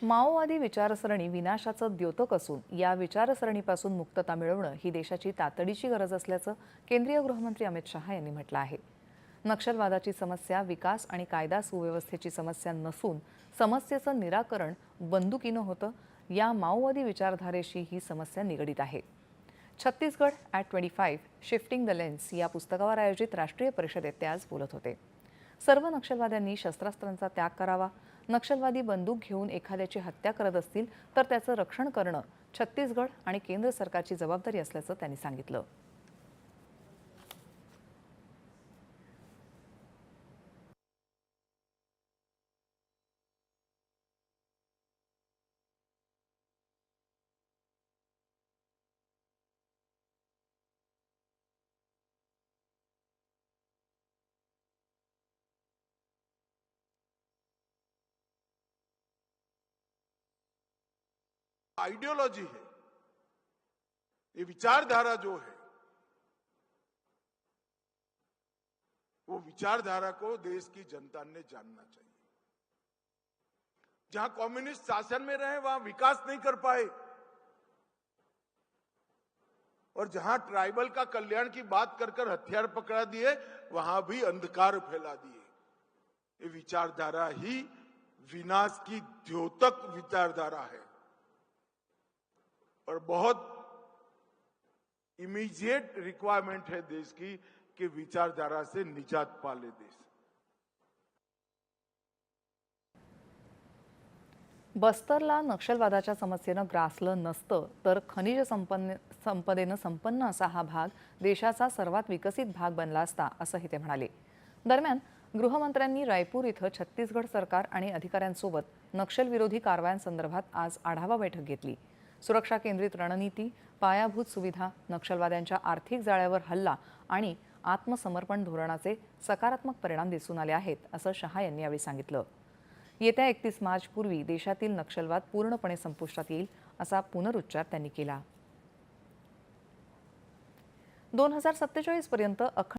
माओवादी विचारसरणी विनाशाचं द्योतक असून या विचारसरणीपासून मुक्तता मिळवणं ही देशाची तातडीची गरज असल्याचं केंद्रीय गृहमंत्री अमित शहा यांनी म्हटलं आहे। नक्षलवादाची समस्या विकास आणि कायदा सुव्यवस्थेची समस्या नसून समस्येचं निराकरण बंदुकीनं होतं। या माओवादी विचारधारेशी ही समस्या निगडीत आहे। Chhattisgarh at 25 shifting the lens या पुस्तकावर आयोजित राष्ट्रीय परिषदेत ते आज बोलत होते। सर्व नक्षलवाद्यांनी शस्त्रास्त्रांचा त्याग करावा। नक्षलवादी बंदूक घेऊन एखाद्याची हत्या करत असतील तर त्याचं रक्षण करणं छत्तीसगड आणि केंद्र सरकारची जबाबदारी असल्याचं त्यांनी सांगितलं। आइडियोलॉजी है, ये विचारधारा जो है, वो विचारधारा को देश की जनता ने जानना चाहिए। जहां कम्युनिस्ट शासन में रहे वहां विकास नहीं कर पाए और जहां ट्राइबल का कल्याण की बात कर कर हथियार पकड़ा दिए वहां भी अंधकार फैला दिए। ये विचारधारा ही विनाश की द्योतक विचारधारा है और बहुत इमीडिएट रिक्वायरमेंट है देश की कि विचारधारा से निजात पाले देश। बस्तरला नक्षलवादाच्या समस्येनं ग्रासलं नसतं तर खनिज संपदेनं संपन्न असा हा भाग देशाचा सर्वात विकसित भाग बनला असता असंही ते म्हणाले। दरम्यान गृहमंत्र्यांनी रायपूर इथं छत्तीसगड सरकार आणि अधिकाऱ्यांसोबत नक्षलविरोधी कारवायांसंदर्भात आज आढावा बैठक घेतली। सुरक्षा केंद्रित रणनीती, पायाभूत सुविधा, नक्षलवाद्यांच्या आर्थिक जाळ्यावर हल्ला आणि आत्मसमर्पण धोरणाचे सकारात्मक परिणाम दिसून आले आहेत असं शहा यांनी यावेळी सांगितलं। येत्या 31 मार्चपूर्वी देशातील नक्षलवाद पूर्णपणे संपुष्टात येईल असा पुनरुच्चार त्यांनी केला। 2047 पर्यंत